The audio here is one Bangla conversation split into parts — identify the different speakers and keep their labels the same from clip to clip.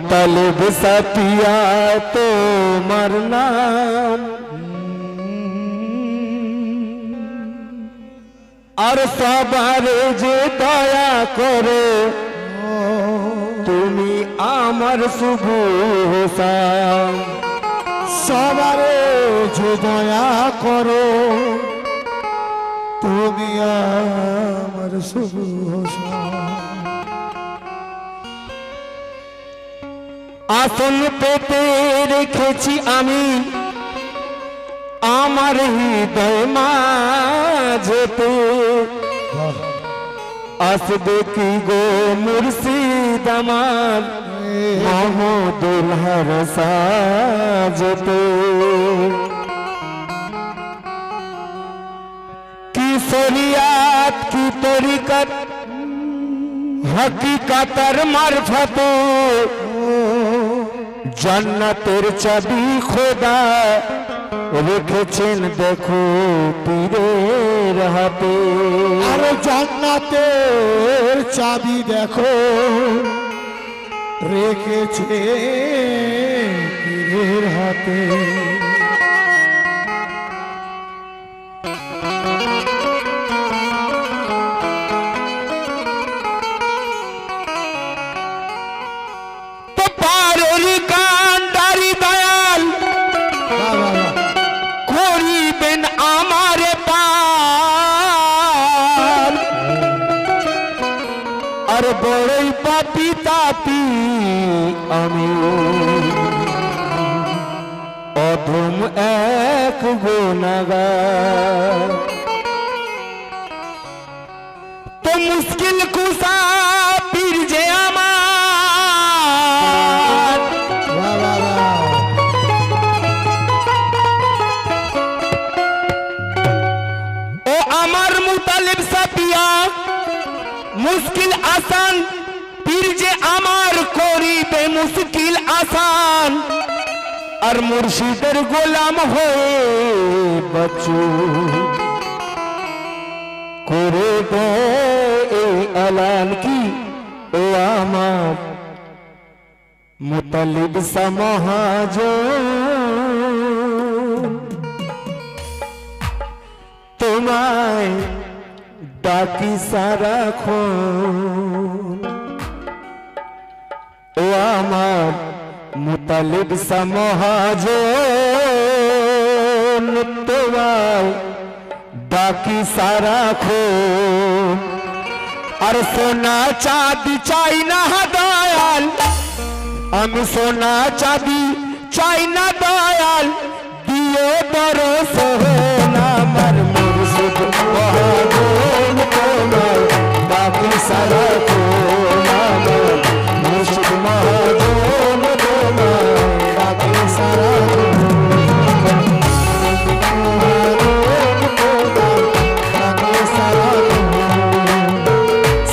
Speaker 1: मुतलिब सपिया তোমার নাম আর সবারে যে দয়া করে তুমি আমার শুভ হোসান
Speaker 2: সবারে যে দয়া করো তুমি আমার শুভ হোসান
Speaker 1: আসন পেতে রেখেছি আমি আমার হৃদয় মাঝেতে আসবে কি গো মুর্শিদ আমার মোহাম্মদুল হর সাজতে কি শরিয়াত কি তরিকত হকিকতের মারফতে জান্নাতের চাবি খোদা রেখেছেন দেখো পীরের হাতে
Speaker 2: আর জান্নাতের চাবি দেখো রেখেছে পীরের হাতে
Speaker 1: বড়ই পাপি তাপি আমি অধম এক গুনাহগার তো মুশকিল কুসা পীর যে আমার ও আমার মুতালিব সাপিয়া মুশকিল আসান পীর যে আমার করিবে মুশকিল আসান আর মুর্শিদের গোলাম হয়ে বচু করে দে এই এলান কি ও আমার মুতালিব সমাজ তোমায় ডাকি সারাক্ষণ ও আমার মুতালিব সমাজ তোমায় ডাকি সারাক্ষণ আর সোনা চাঁদি চাই না দয়াল আমি সোনা চাঁদি চাই না দয়াল দিয়ে বড় সোনা আমার মুর্শিদ মহাজন তোমার বাকি সারা তোমার মুর্শিদ মহাজন তোমার বাকি সারা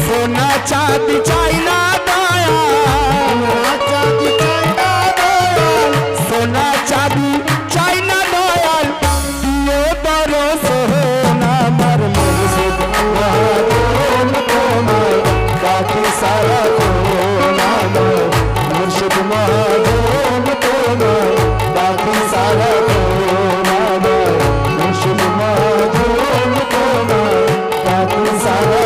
Speaker 1: সোনা চাঁদি চাই না দয়াল সোনা চাঁদি চাই না দয়াল দিয়ে বড় সোনা আমার মুর্শিদ মহাজন তোমার বাকি সারা তোমার মুর্শিদ মহাজন তোমার বাকি সারা তোমার মুর্শিদ মহাজন তোমার বাকি সারা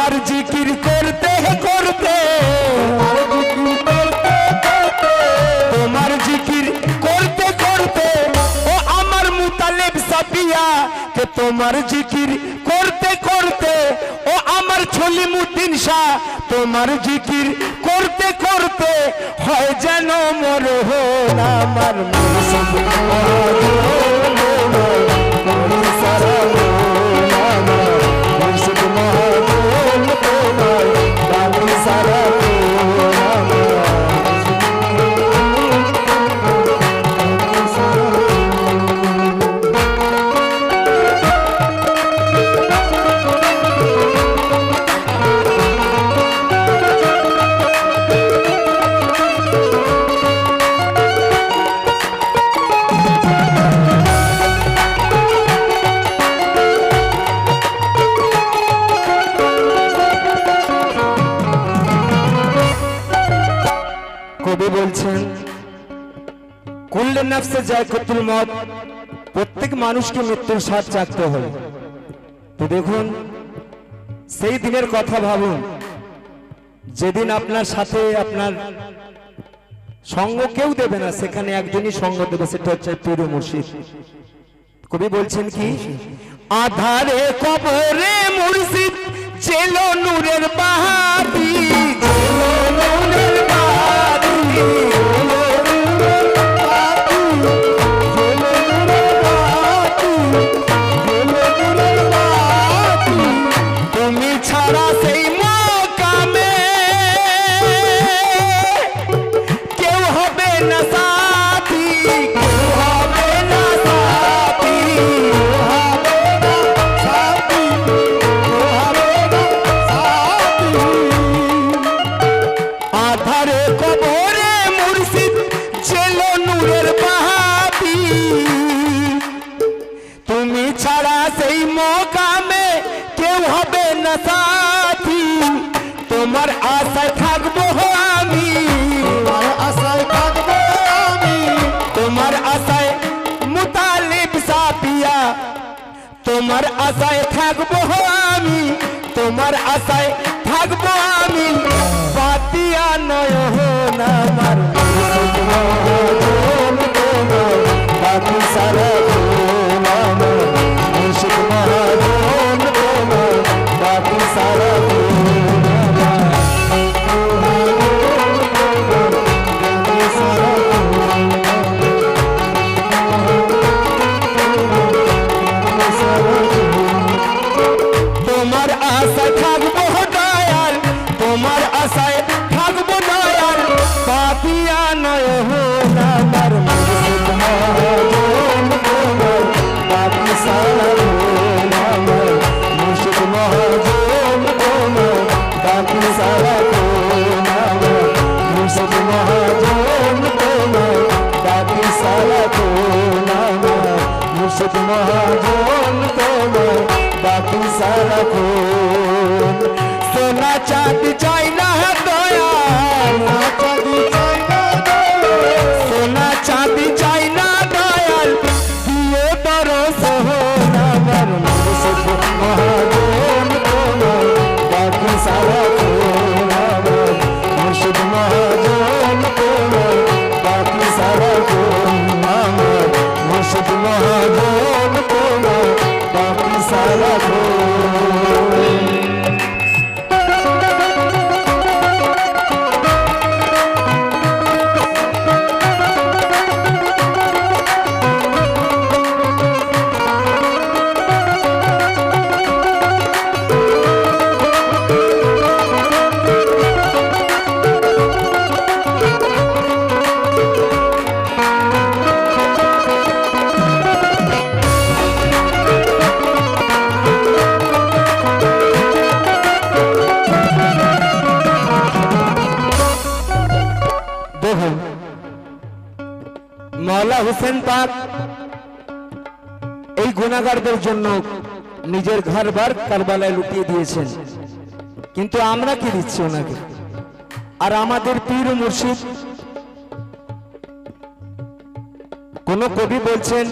Speaker 1: তোমার জিকির করতে করতে, তোমার জিকির করতে করতে ও আমার মুতালেব সাফিয়া, কে তোমার জিকির করতে করতে ও আমার ছলিমুদ্দিন শাহ, তোমার জিকির করতে করতে হয় যেন মরহন আমার মুর্শিদ মহাজন, সারা মন আমার মুর্শিদ মহাজন, তোমার বাকি সারা মন আমার। কবি বলছেন কুল্লে নফসে যায়কাতুল মউত, প্রত্যেক মানুষকে মৃত্যুর স্বাদ চাখতে হয়। তো দেখুন সেই দিনের কথা ভাবুন যেদিন আপনার সাথে আপনার সঙ্গ কেউ দেবে না, সেখানে একজনই সঙ্গ দেবে, সেটা হচ্ছে পীর ও মুর্শিদ। কবি বলছেন কি, আধারে কবরে মুর্শিদ চেলো নূরের বাহাদি, চেলো নূরের বাহাদি, তুমি ছাড়া সেই মকামে কেউ হবে না সাথী, কেউ হবে না সাথী, আধারে কবরে মুর্শিদ চেলো নূরের বাহাদি, তুমি ছাড়া সেই মকামে কেউ হবে না সাথী, তোমার আশায় থাকবো আমি, তোমার আশায় থাকবো আমি, তোমার আশায় মুতালিব সাফিয়া, তোমার আশায় থাকবো আমি, তোমার আশায় থাকবো আমি, পাতিয়া নয়ন আমার মুর্শিদ মহাজন, তোমার বাকি সারা মন আমার মুর্শিদ মহাজন, তোমার বাকি সারা মন আমার। তোমার আশায় থাকবো দয়াল, তোমার আশায় থাকবো দয়াল, পাপিয়া নয়ন আমার মুর্শিদ মহাজন, তোমার বাকি সারা মন আমার মুর্শিদ মহাজন, তোমার বাকি সারা মন আমার মুর্শিদ মহাজন, তোমার বাকি সারা মন আমার মুর্শিদ মহাজন, তোমার বাকি সারা মন। সোনা চাঁদি চাই না দয়াল, সোনা চাঁদি চাই না দয়াল, দিও দরশন আমার মুর্শিদ মহাজন, তোমার বাকি সারা মন আমার মুর্শিদ মহাজন, তোমার বাকি সারা মন আমার মুর্শিদ মহাজন, তোমার বাকি সারা মন। মাওলা হোসেন পাক এই গুনাহগারদের জন্য নিজের ঘরবার কারবালায় লুটিয়ে দিয়েছেন, কিন্তু আমরা কি দিচ্ছি ওনাকে? আর আমাদের পীর ও মুর্শিদ, কোন কবি বলছেন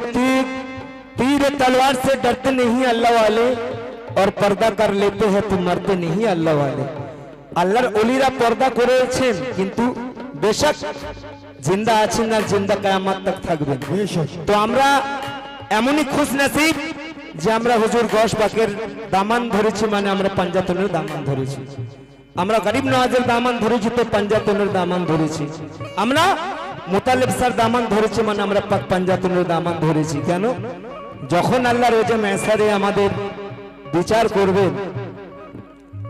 Speaker 1: तीर तलवार से डरते नहीं अल्लाह वाले, और पर्दा कर लेते हैं तो मरते नहीं अल्लाह वाले। আল্লাহর ওলিরা পর্দা করেছেন কিন্তু বেশক জিন্দা আছেন আর জিন্দা কিয়ামত তক থাকবেন। তো আমরা এমনই খুশ নসিব যে আমরা হুজুর গশ পাকের দামান ধরেছি, মানে আমরা পাঞ্জাতনের দামান ধরেছি। আমরা গরিব নওয়াজের দামান ধরেছি তো পাঞ্জাতনের দামান ধরেছি। আমরা মুতালিব স্যার দামান ধরেছি মানে আমরা পাক পাঞ্জাতনের দামান ধরেছি। কেন? যখন আল্লাহ রোজা মেসারে আমাদের বিচার করবেন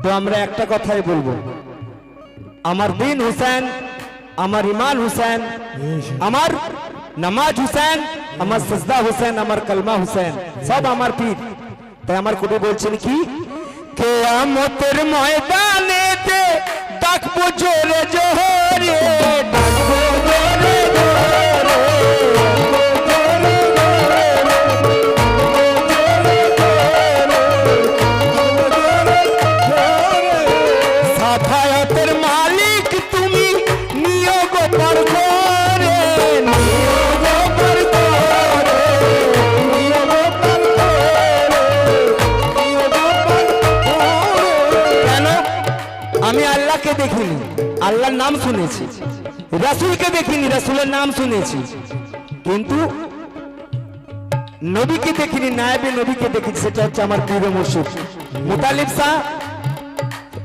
Speaker 1: তো আমরা একটা কথাই বলবো, আমার দিন হুসেন, আমার ইমান হুসেন, আমার নামাজ হুসেন, আমার সিজদা হুসেন, আমার কলমা হুসেন, সব আমার পীর। তাই আমার কবি বলছেন কি, কিয়ামতের ময়দানেতে ডাকবো জোরে জোরে, ডাকবো জোরে জোরে, সাফায়াতের মালিক তুমি, নিয়োগ পর করে, নিয়োগ পর করে, নিয়োগ পর করে, নিয়োগ পর করে। কেন? আমি আল্লাহকে দেখিনি, আল্লাহর নাম শুনেছি। রাসূলকে দেখিনি, রাসূলের নাম শুনেছি। কিন্তু নবীকে দেখিনি, নায়েবে নবীকে দেখেছি। সেটা হচ্ছে আমার পীর মুর্শিদ মুতালিব শাহ,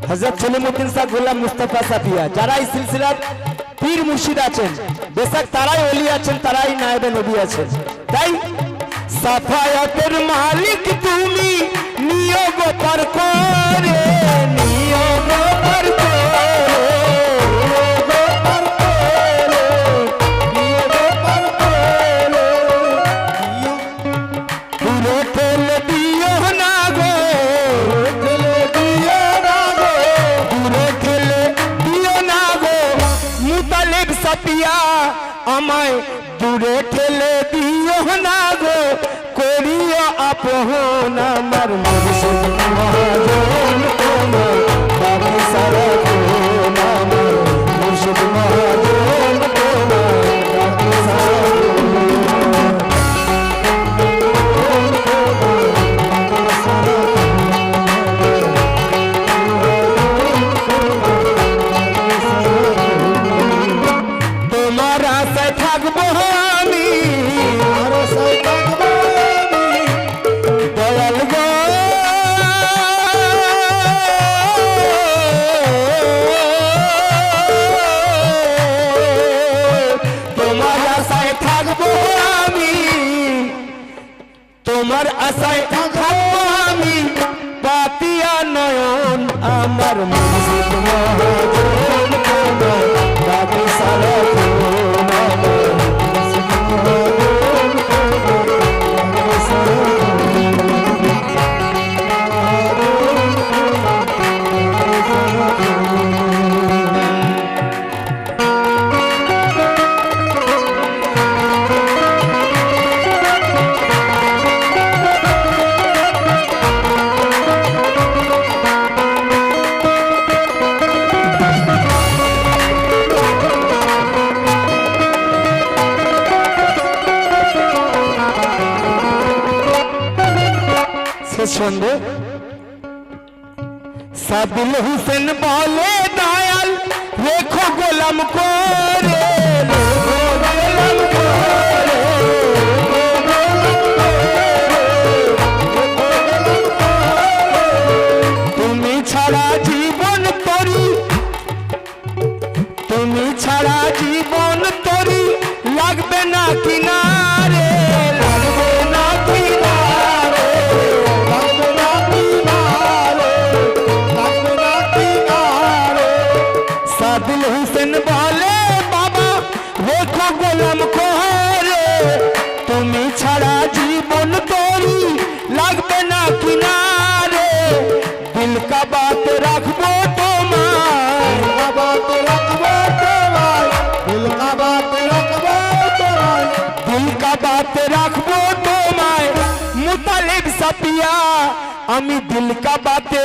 Speaker 1: হযরত সলিমউদ্দিন শাহ, গোলাম মুস্তাফা সাফিয়া। যারা এই সিলসিলার পীর মুর্শিদ আছেন, বেশক তারাই ওলি আছেন, তারাই নায়েবে নবী আছেন। তাই সাফায়াতের মালিক তুমি, নিয়োগ পর করে, নিয়োগ পর করে, নিয়োগ পর করে, নিয়োগ পর করে। দূরে ঠেলে দিও না গো, ঠেলে দিও না গো, দূরে ঠেলে দিও না গো, মুতালিব সাফিয়া আমায় দূরে ঠেলে দিও না গো, করিও আপন আমার মুর্শিদ মহাজন তোমার, বাকি সারা কোন আমার মুর্শিদ মহাজন তোমার, বাকি সারা তোমার আশায় থাকবো আমি, তোমার আশায় থাকবো আমি, দয়াল গো তোমার আশায় থাকবো আমি, তোমার আশায় থাকবো আমি, পাতিয়া নয়ন আমার মুর্শিদ মহাজন তোমার, বাকি সারা কোন আমার মুর্শিদ মহাজন তোমার, বাকি সারা সন্ধে সাবিল হুসেন বলে দয়াল রেখো গোলাম করে, রেখো গোলাম করে, তুমি ছাড়া জীবন তরি, তুমি ছাড়া জীবন তরি, লাগবে না কিনারে, লাগবে না কিনারে, লাগবে না কিনারে, লাগবে না কিনারে। সাবিল হুসেন বলে বাবা রেখো গোলাম করে, তুমি ছাড়া জীবন তরি, লাগবে না কিনারে, দিল কা বাত রাখবো তোমায়, দিল কা বাত রাখবো তোমায়, দিল কা বাত রাখবো তোমায়, দিল কা বাত রাখবো তোমায়, মুতালিব সাফিয়া আমি দিল কা বাতে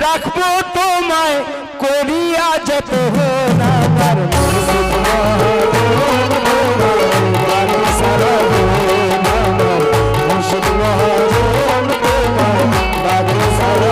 Speaker 1: রাখবো তোমায়, করিয়া যত হোনা আমার মুর্শিদ মহাজন তোমার, বাকি সারা কোন আমার মুর্শিদ মহাজন তোমার, বাকি সারা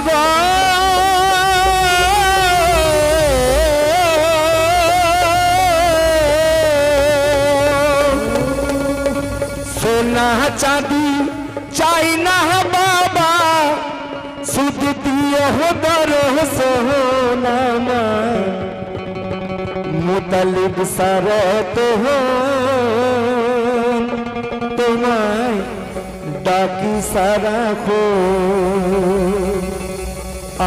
Speaker 1: গো সোনা চাঁদি চাই না বাবা, শুধু দিও দর্শন। মুতালিব সারত তোমায় ডাকি সারাখো,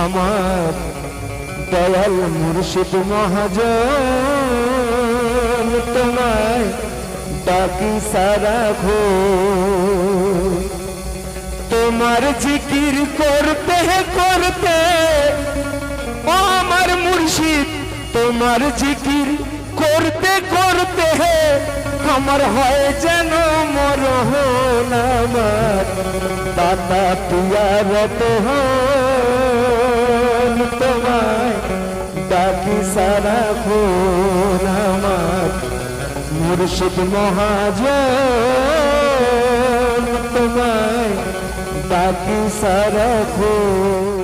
Speaker 1: আমার দয়াল মুর্শিদ মহাজন তোমায় ডাকি সারাখো। তোমার জিকির করতে করতে ও আমার মুর্শিদ, তোমার জিকির করতে করতে আমার হয় যেন মরণ। আমার দাতা পিয়ারত তোমায় ডাকি সারাক্ষণ, আমার মুর্শিদ মহাজন তোমায় ডাকি সারাক্ষণ।